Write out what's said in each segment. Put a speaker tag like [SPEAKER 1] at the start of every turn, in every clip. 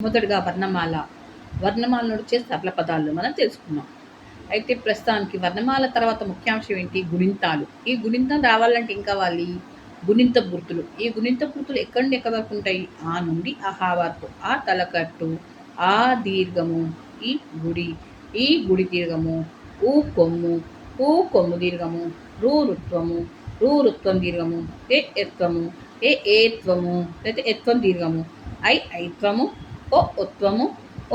[SPEAKER 1] మొదటిగా వర్ణమాల. వర్ణమాల వచ్చే సరళ పదాలు మనం తెలుసుకున్నాం. అయితే ప్రస్తుతానికి వర్ణమాల తర్వాత ముఖ్యాంశం ఏంటి? గుణింతాలు. ఈ గుణింతం రావాలంటే ఏం కావాలి? గుణింత గుర్తులు. ఈ గుణింత గుర్తులు ఎక్కడి నుండి ఎక్కడి వరకు ఉంటాయి? ఆ నుండి అహా వరకు. ఆ తలకట్టు, ఆ దీర్ఘము, ఈ గుడి, ఈ గుడి దీర్ఘము, ఊ కొమ్ము, ఊ కొమ్ము దీర్ఘము, రూ రుత్వము, రూ రుత్వం దీర్ఘము, ఏ ఎత్వము, ఏ ఏత్వము, లేదా ఎత్వం దీర్ఘము, ఐ ఐత్వము, ఓ ఉత్వము,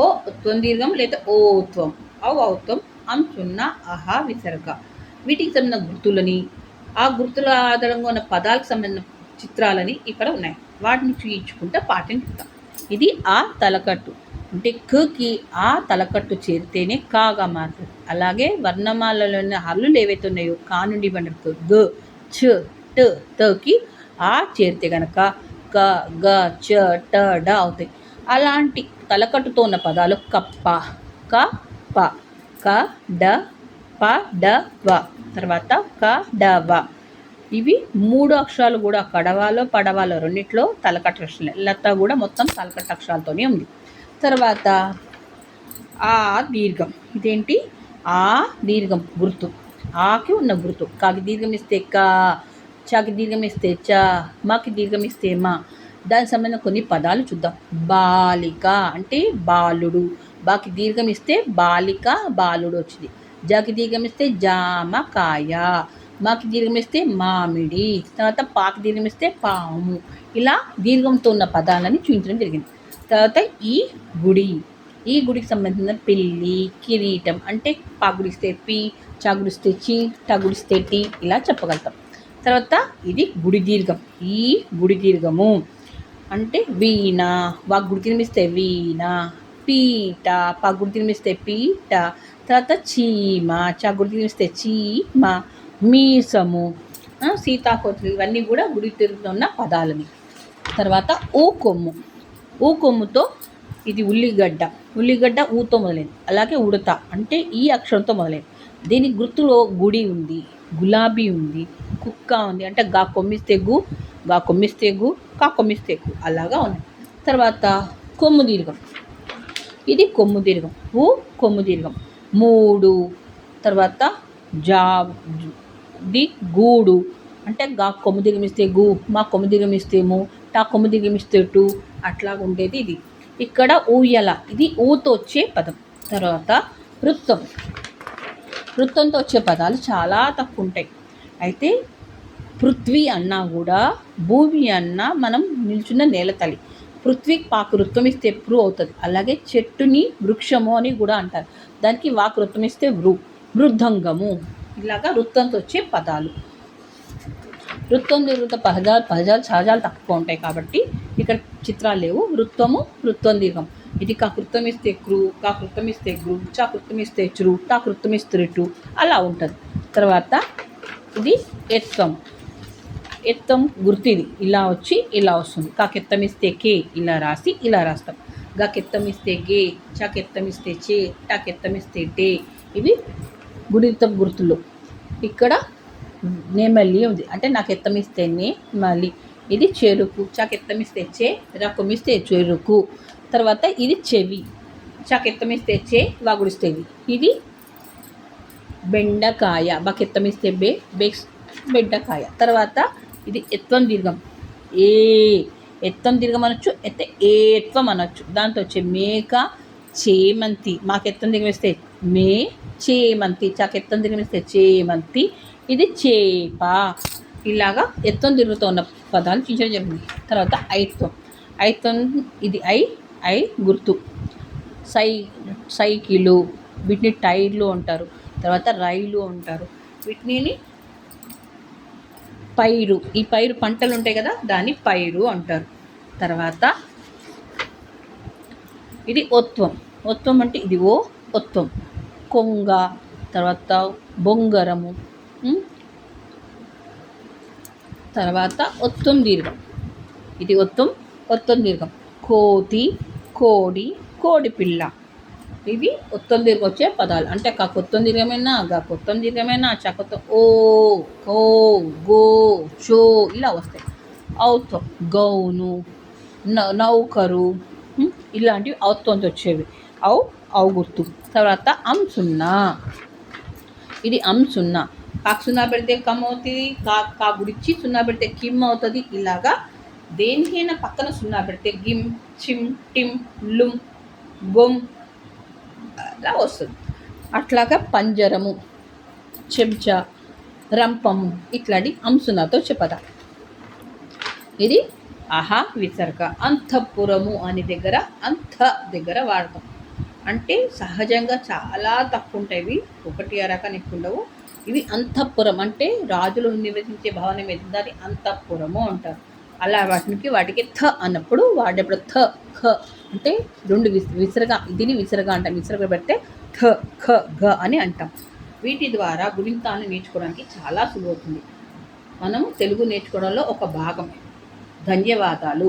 [SPEAKER 1] ఓ ఉత్వం దీర్ఘం లేదా ఓ ఉత్వం, ఔ ఔత్వం, అంచున్న అహా విసర్గ. వీటికి సంబంధించిన గుర్తులని, ఆ గుర్తుల ఆధారంగా ఉన్న పదాలకు సంబంధించిన చిత్రాలని ఇక్కడ ఉన్నాయి. వాటిని చూయించుకుంటే పాఠం చెప్తాం. ఇది ఆ తలకట్టు అంటే కకి ఆ తలకట్టు చేరితేనే కాగా మారుతుంది. అలాగే వర్ణమాలలోని హల్లులు ఏవైతే ఉన్నాయో కా నుండి బండకు గ చ ట తకి ఆ చేరితే గనక క గ చ ట డ అవుతాయి. అలాంటి తలకట్టుతో ఉన్న పదాలు కప్ప, క ప, క డ ప డ వ, తర్వాత క డ వ. ఇవి 3 అక్షరాలు కూడా కడవాలో పడవాలో రెండిట్లో తలకట్టు అక్షరాలు. లత కూడా మొత్తం తలకట్టు అక్షరాలతోనే ఉంది. తర్వాత ఆ దీర్ఘం. ఇదేంటి? ఆ దీర్ఘం గుర్తు. ఆకి ఉన్న గుర్తు. కాకి దీర్ఘం ఇస్తే క, చాకి దీర్ఘం ఇస్తే చ, మాకి దీర్ఘం ఇస్తే మా. దానికి సంబంధించిన కొన్ని పదాలు చూద్దాం. బాలిక అంటే బాలుడు. బాకి దీర్ఘం ఇస్తే బాలిక బాలుడు వచ్చింది. జాకి దీర్ఘం ఇస్తే జామకాయ, మాకి దీర్ఘం ఇస్తే మామిడి, తర్వాత పాకి దీర్ఘం ఇస్తే పాము. ఇలా దీర్ఘంతో ఉన్న పదాలని చూపించడం జరిగింది. తర్వాత ఈ గుడి. ఈ గుడికి సంబంధించిన పిల్లి, కిరీటం అంటే పాగుడిస్తే పి, చాగుడిస్తే చి, టగుడిస్తే టి, ఇలా చెప్పగలుగుతాం. తర్వాత ఇది గుడి దీర్ఘం. ఈ గుడి దీర్ఘము అంటే వీణ, వాగుడి తినిపిస్తే వీణ, పీట, పగుడి తినిపిస్తే పీట, తర్వాత చీమ, చాగుడి తినిపిస్తే చీమ, మీసము, సీతాకోతులు, ఇవన్నీ కూడా గుడి తిరుగుతున్న పదాలని. తర్వాత ఊ కొమ్ము. ఊ కొమ్ముతో ఇది ఉల్లిగడ్డ. ఉల్లిగడ్డ ఊతో మొదలైంది. అలాగే ఉడత అంటే ఈ అక్షరంతో మొదలైంది. దీని గుర్తులో గుడి ఉంది, గులాబీ ఉంది, కుక్క ఉంది. అంటే గా కొమ్మిస్తే గు, గా కొమ్మిస్తే గు, కా కొమ్మిస్తే గు, అలాగా ఉన్నాయి. తర్వాత కొమ్ము దీర్ఘం. ఇది కొమ్ము దీర్ఘం. ఊ కొమ్ము దీర్ఘం 3. తర్వాత జా ది గూడు అంటే గా కొమ్ము దీర్ఘం ఇస్తే గు, మా కొమ్ము దీర్ఘం ఇస్తే ము, టా కొమ్ము దీర్ఘం ఇస్తే టు, అట్లాగా ఉండేది ఇది. ఇక్కడ ఊయల. ఇది ఊతో వచ్చే పదం. తర్వాత వృత్తం. వృత్తంతో వచ్చే పదాలు చాలా తక్కువ ఉంటాయి. అయితే పృథ్వీ అన్నా కూడా, భూమి అన్నా మనం నిల్చున్న నేల తల్లి. పృథ్వీకి పాకు వృత్తం ఇస్తే పృ అవుతుంది. అలాగే చెట్టుని వృక్షము అని కూడా అంటారు. దానికి వాకు వృత్తం ఇస్తే వృ. మృదంగము. ఇలాగా వృత్తంతో వచ్చే పదాలు. వృత్తం దీర్ఘంతో పదజాలు సహజాలు తక్కువ ఉంటాయి కాబట్టి ఇక్కడ చిత్రాలు లేవు. వృత్తము, వృత్తం దీర్ఘం. ఇది కా కృత్తం ఇస్తే క్రు, కా కృత్తం ఇస్తే గ్రు, చా కృత్తం ఇస్తే చురు, టా కృత్తం ఇస్తే టు, అలా ఉంటుంది. తర్వాత ఇది ఎత్వం. ఎత్తం గుర్తు ఇది ఇలా వచ్చి ఇలా వస్తుంది. కాకెత్తం ఇస్తే కే ఇలా రాసి ఇలా రాస్తాం. గాకెత్తం ఇస్తే గే, చాకెత్తం ఇస్తే చే, టాకెత్తం ఇస్తే టే. ఇవి గుడితం గుర్తులు. ఇక్కడ నెమలి ఉంది. అంటే నాకు ఎత్తమిస్తే నే మలి. ఇది చెరుకు. చాకెత్తమిస్తే చే, రకమిస్తే చెరుకు. తర్వాత ఇది చెవి. చాకెత్తమిస్తే చే, వాగుడిస్తే వి. ఇది బెండకాయ. బాకెత్తమిస్తే బే, బెండకాయ. తర్వాత ఇది ఎత్వం దీర్ఘం. ఏ ఎత్వం దీర్ఘం అనొచ్చు, ఏత్వం అనొచ్చు. దాంతో వచ్చే మేక, చేమంతి. మాకెత్తం దీర్ఘం ఇస్తే మే, చేమంతి. చాకెత్తం దీర్ఘం ఇస్తే చేమంతి. ఇది చేప. ఇలాగా ఎత్వం తిరుగుతూ ఉన్న పదాలు చూపించడం జరిగింది. తర్వాత ఐత్వం. ఐత్వం ఇది ఐ గుర్తు. సైకిలు, వీటిని టైర్లు అంటారు. తర్వాత రైలు అంటారు. వీటిని పైరు. ఈ పైరు పంటలు ఉంటాయి కదా, దాన్ని పైరు అంటారు. తర్వాత ఇది ఒత్వం. ఒత్వం అంటే ఇది ఓ ఒత్వం. కొంగ, తర్వాత బొంగరము, తర్వాత ఒత్వం దీర్ఘం. ఇది ఒత్వం దీర్ఘం. కోతి, కోడి, కోడిపిల్ల. ఇవి ఒత్తం దీర్ఘం వచ్చే పదాలు. అంటే కా కొత్తం దీర్ఘమైనా, గా కొత్తం దీర్ఘమైనా, చకొత్తం ఓ, కో, గో, చో, ఇలా వస్తాయి. ఔత్వం గౌను, నౌకరు, ఇలాంటివి అవుతోంది వచ్చేవి. ఔ గుర్తు. తర్వాత సున్నా, ఇది సున్నా. కాకు సున్నా పెడితే కమ్ అవుతుంది, కా గురించి సున్నా పెడితే కిమ్ అవుతుంది. ఇలాగా దేనికైనా పక్కన సున్నా పెడితే గిమ్, చిమ్, టిమ్, లుమ్, గొమ్ అలా వస్తుంది. అట్లాగా పంజరము, చెంచా, రంపము ఇట్లాంటి సున్నాతో చెప్పదా. ఇది విసర్గ. అంతఃపురము అనే దగ్గర దగ్గర వాడతాం. అంటే సహజంగా చాలా తక్కువ ఉంటాయి, ఒకటి రకాన్ని ఎక్కువ ఉండవు. ఇవి అంతఃపురం అంటే రాజులు నివసించే భవనం ఏది దాన్ని అంతఃపురము అంటారు. అలా వాటికి అన్నప్పుడు వాడేప్పుడు ఖ అంటే రెండు విసరగా, దీన్ని విసరగా అంటాం. విసరగా పెడితే ఖ గ అని అంటాం. వీటి ద్వారా గుణింతాన్ని నేర్చుకోవడానికి చాలా సులువవుతుంది. మనం తెలుగు నేర్చుకోవడంలో ఒక భాగం. ధన్యవాదాలు.